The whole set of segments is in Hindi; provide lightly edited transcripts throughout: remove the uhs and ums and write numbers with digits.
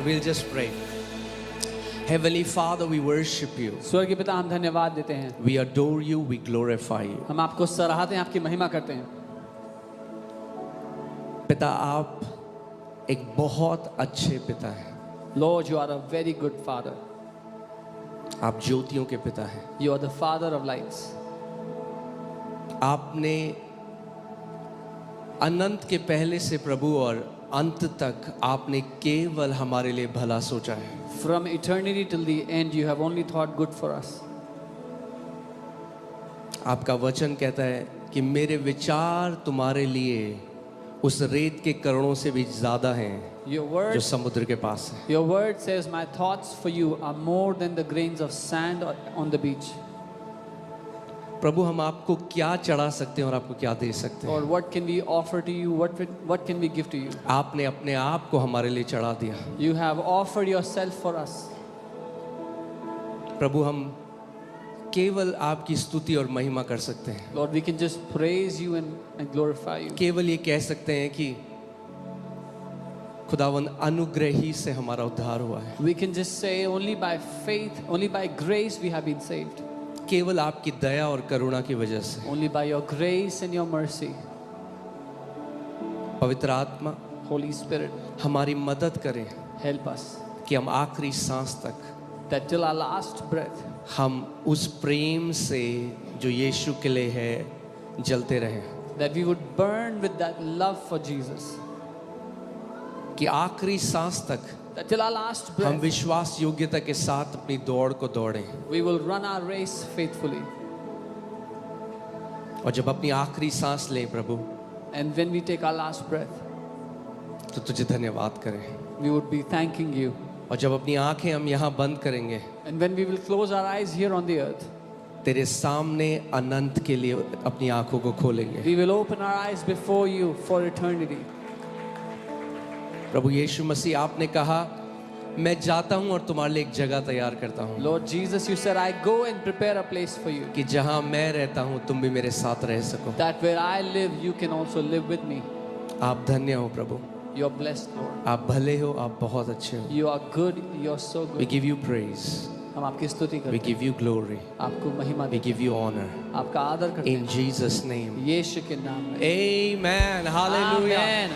on, we'll just pray. Heavenly Father, we worship you. स्वर्गीय पिता, हम धन्यवाद देते हैं, We adore you, we glorify you. हम आपको सराहते हैं, आपकी महिमा करते हैं। पिता, आप एक बहुत अच्छे पिता हैं। Lord, you are a very good father. आप ज्योतियों के पिता हैं। You are the father of lights. आपने अनंत के पहले से प्रभु और अंत तक आपने केवल हमारे लिए भला सोचा है। From eternity till the end, you have only thought good for us. आपका वचन कहता है कि मेरे विचार तुम्हारे लिए उस रेत के कणों से भी ज्यादा हैं Your जो word, समुद्र के पास है। your word says, my thoughts for you are more than the grains of sand on the beach. प्रभु, हम आपको क्या चढ़ा सकते हैं और आपको क्या दे सकते हैं? Or what can we offer to you? What can we give to you? आपने अपने आप को हमारे लिए चढ़ा दिया। You have offered yourself for us. प्रभु, हम केवल आपकी स्तुति और महिमा कर सकते हैं। Lord, we can just praise you and glorify you. केवल ये कह सकते हैं कि खुदावन अनुग्रह ही से हमारा उद्धार हुआ है। We can just say only by faith, only by grace we have been saved. केवल आपकी दया और करुणा की वजह से। Only by your grace and your mercy. पवित्र आत्मा, Holy Spirit, हमारी मदद करें help us कि हम आखिरी सांस तक that till our last breath हम उस प्रेम से जो यीशु के लिए है जलते रहें। that we would burn with that love for Jesus. कि आखिरी सांस तक That till our last हम breath विश्वास योग्यता के साथ अपनी दौड़ को दौड़ें। we will run our race faithfully. और जब अपनी आखिरी सांस लें प्रभु, And when we take our last breath, तो तुझे धन्यवाद करें। we would be thanking you. और जब अपनी आंखें हम यहाँ बंद करेंगे, And when we will close our eyes here on the earth, तेरे सामने अनंत के लिए अपनी आंखों को खोलेंगे। we will open our eyes before you for eternity. प्रभु यीशु मसीह, आपने कहा मैं जाता हूँ और तुम्हारे लिए एक जगह तैयार करता हूँ Lord Jesus, you said, I go and prepare a place for you. कि जहाँ मैं रहता हूँ तुम भी मेरे साथ रह सको। That where I live, you can also live with me. आप धन्य हो प्रभु, You're blessed, Lord. आप भले हो, आप बहुत अच्छे हो। You are good, you're so We good. give you praise, हम आपकी स्तुति we करते हैं, give you glory, आपको महिमा we देते give you honor. हैं, आपका आदर करते In Jesus' name, हैं, यीशु के नाम में। Amen. Hallelujah. Amen.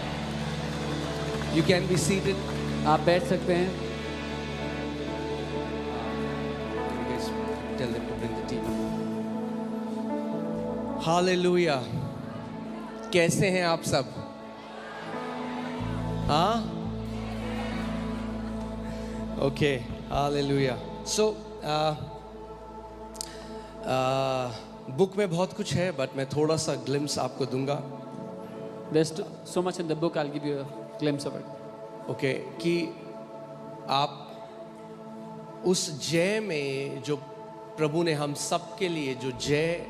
You can be seated. आप बैठ सकते हैं। You guys tell them to bring the tea. Hallelujah. कैसे हैं आप सब? हाँ? Okay. Hallelujah. So, बुक में बहुत कुछ है, but मैं थोड़ा सा glimpse आपको दूंगा. There's so much in the book, I'll give you a glimpse of it. Okay, कि आप उस जय में जो प्रभु ने हम सब के लिए जो जय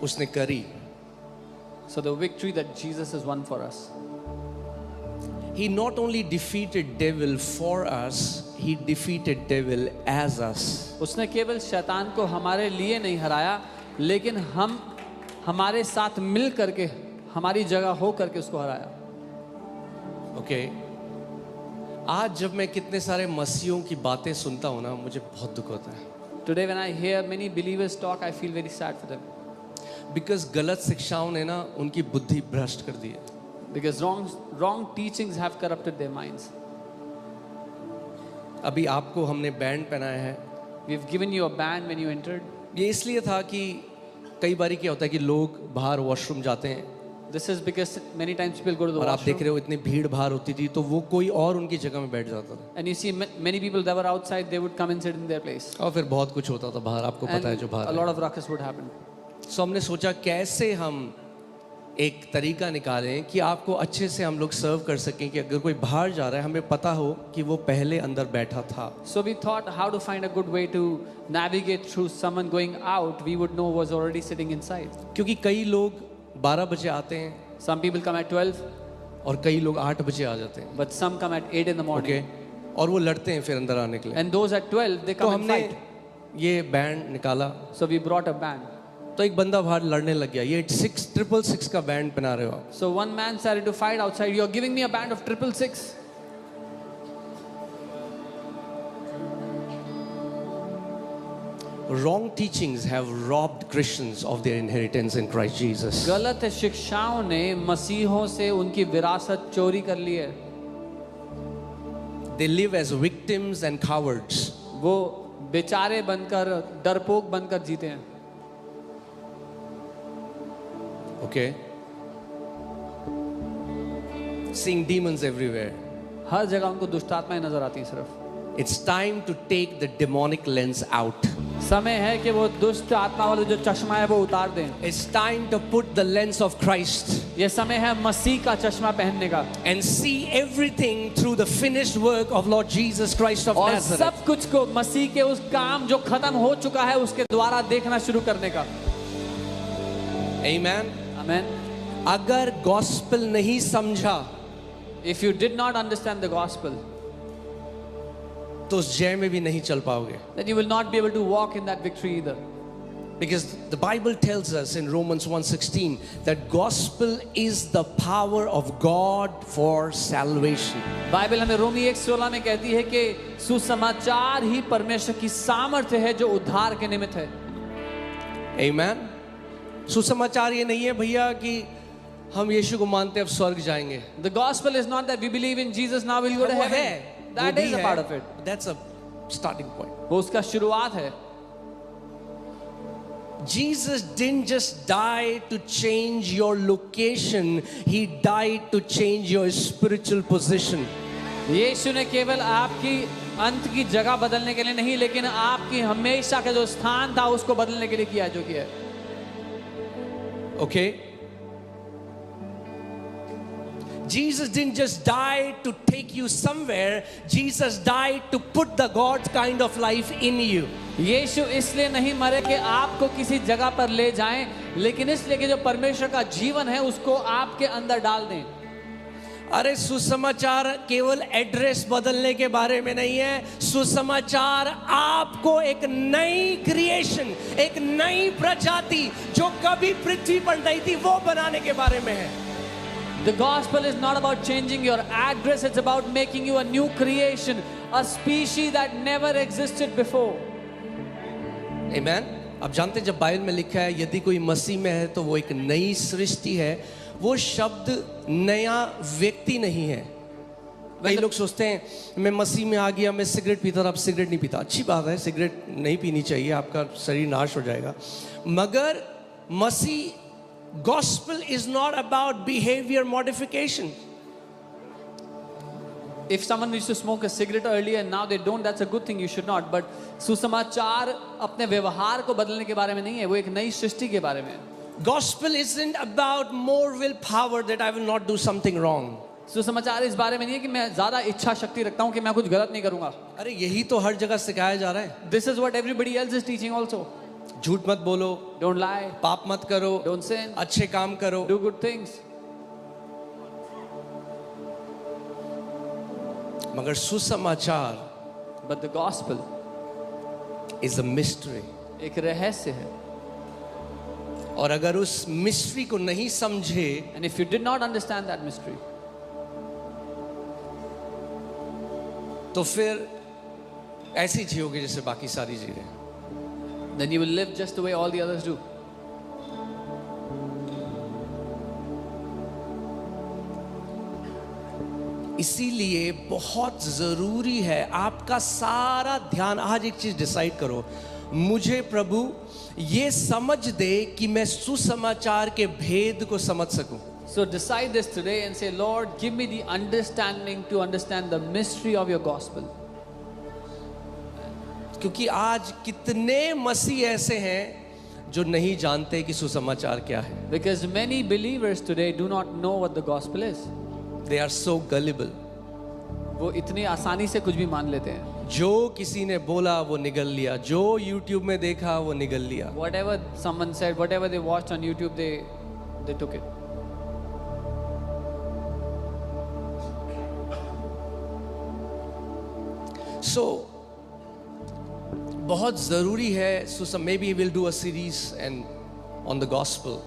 उसने करी, So the victory that Jesus has won for us. He not only defeated devil for us, he defeated devil as us. उसने केवल शैतान को हमारे लिए नहीं हराया, लेकिन हम हमारे साथ मिल करके, हमारी जगह हो करके उसको हराया। Okay. आज जब मैं कितने सारे मसीहों की बातें सुनता हूँ ना, मुझे बहुत दुख होता है। Today when I hear many believers talk, I feel very sad for them. Because गलत शिक्षाओं ने ना उनकी बुद्धि भ्रष्ट कर दी है। Because wrong teachings have corrupted their minds. अभी आपको हमने बैंड पहनाया है। We've given you a band when you entered. ये इसलिए था कि कई बारी क्या होता है कि लोग बाहर वॉशरूम जाते हैं This is because many times people go to the और आप देख washroom. रहे हो इतनी भीड़ भाड़ होती थी तो वो कोई और उनकी जगह में बैठ जाता था And you see many people that were outside, they would come and sit in their place. और फिर बहुत कुछ होता था बाहर, आपको पता है And जो a बाहर lot है। of ruckus would happen. सो हमने सोचा कैसे हम एक तरीका निकालें कि आपको अच्छे से हम लोग सर्व कर सकें कि अगर कोई बाहर जा रहा है हमें पता हो कि वो पहले अंदर बैठा था। So we thought how to find a good way to navigate through someone going out, we would know was already sitting inside. क्योंकि कई लोग 12 बजे आते हैं Some people come at 12, और कई लोग 8 बजे आ जाते हैं। but some come at 8 in the morning. Okay, और वो लड़ते हैं फिर अंदर आने के लिए। And those at 12, they तो come and हमने fight. ये बैंड निकाला So we brought a band. तो एक बंदा बाहर लड़ने लग गया, ये 666 का बैंड बना रहे हो आप। So one man started to fight outside. You're giving me a band of 666. wrong teachings have robbed Christians of their inheritance in Christ Jesus. गलत शिक्षाओं ने मसीहों से उनकी विरासत चोरी कर ली है. They live as victims and cowards. वो बेचारे बनकर, डरपोक बनकर जीते हैं. Okay? Seeing demons everywhere. हर जगह उनको दुष्टात्माएं नजर आती हैं सिर्फ. It's time to take the demonic lens out. समय है कि वो दुष्ट आत्मा वाला जो चश्मा है वो उतार दें. It's time to put the lens of Christ ये समय है मसीह का चश्मा पहनने का. and see everything through the finished work of Lord Jesus Christ of और Nazareth. सब कुछ को मसीह के उस काम जो खत्म हो चुका है उसके द्वारा देखना शुरू करने का. Amen. आमेन. अगर गॉस्पेल नहीं समझा If you did not understand the gospel, तो उस जय में भी नहीं चल पाओगे. then you will not be able to walk in that victory either. Because the Bible tells us in Romans 1:16 that gospel is the power of God for salvation. Bible हमें रोमी 1:16 में कहती है कि सुसमाचार ही परमेश्वर की सामर्थ्य है जो उद्धार के निमित्त है. Amen. सुसमाचार ये नहीं है भैया कि हम यीशु को मानते अब स्वर्ग जाएंगे. The gospel is not that we believe in Jesus now we'll go to वो heaven. है. That वो is भी a है. part of it. That's a starting point. वो उसका शुरुआत है. Jesus didn't just die to change your location, he died to change your spiritual position. यीशु ने केवल आपकी अंत की जगह बदलने के लिए नहीं, लेकिन आपकी हमेशा का जो स्थान था उसको बदलने के लिए किया जो किया है. Okay? Jesus didn't just die to take you somewhere, Jesus died to put the God's kind of life in you. यीशु इसलिए नहीं मरे कि आपको किसी जगह पर ले जाएं, लेकिन इसलिए कि जो परमेश्वर का जीवन है उसको आपके अंदर डाल दें. अरे सुसमाचार केवल एड्रेस बदलने के बारे में नहीं है. सुसमाचार आपको एक नई क्रिएशन, एक नई प्रजाति जो कभी पृथ्वी पर नहीं थी वो बनाने के बारे में है. The gospel is not about changing your address, it's about making you a new creation, a species that never existed before. Amen. अब जानते हैं जब बाइबल में लिखा है यदि कोई मसीह में है तो वो एक नई सृष्टि है, वो शब्द नया व्यक्ति नहीं है. कई लोग सोचते हैं मैं मसीह में आ गया, मैं सिगरेट पीता था, अब सिगरेट नहीं पीता. अच्छी बात है, सिगरेट नहीं पीनी चाहिए, आपका शरीर नाश हो जाएगा. मगर मसीह gospel is not about behavior modification. If someone used to smoke a cigarette earlier and now they don't, that's a good thing, you should not. But सुसमाचार अपने व्यवहार को बदलने के बारे में नहीं है, वो एक नई सृष्टि के बारे में है. Gospel isn't about more willpower that I will not do something wrong. सुसमाचार इस बारे में नहीं है कि मैं ज्यादा इच्छा शक्ति रखता हूँ कि मैं कुछ गलत नहीं करूंगा. अरे यही तो हर जगह सिखाया जा रहा है. This is what everybody else is teaching also. झूठ मत बोलो, Don't lie, पाप मत करो, don't sin, अच्छे काम करो. do good things. मगर सुसमाचार But the gospel is a mystery. एक रहस्य है. और अगर उस मिस्ट्री को नहीं समझे And if you did not understand that mystery, तो फिर ऐसी जियोगे जैसे बाकी सारी जी रहे हैं. then you will live just the way all the others do. इसीलिए बहुत जरूरी है आपका सारा ध्यान. आज एक चीज डिसाइड करो, मुझे प्रभु ये समझ दे कि मैं सुसमाचार के भेद को समझ सकूं. So decide this today and say, Lord, give me the understanding to understand the mystery of your gospel. क्योंकि आज कितने मसीह ऐसे हैं जो नहीं जानते कि सुसमाचार क्या है. Because many believers today do not know what the gospel is. They are so gullible. वो इतनी आसानी से कुछ भी मान लेते हैं. जो किसी ने बोला वो निगल लिया, जो YouTube में देखा वो निगल लिया. Whatever someone said, whatever they watched on YouTube, they took it. So बहुत ज़रूरी है. So maybe we'll do a series and on the gospel.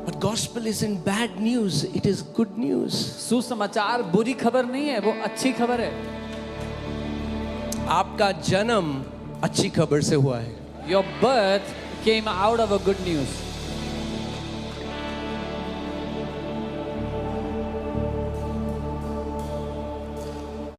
But gospel isn't bad news, it is good news. सुसमाचार बुरी खबर नहीं है, वो अच्छी खबर है. आपका जन्म अच्छी खबर से हुआ है। Your birth came out of a good news.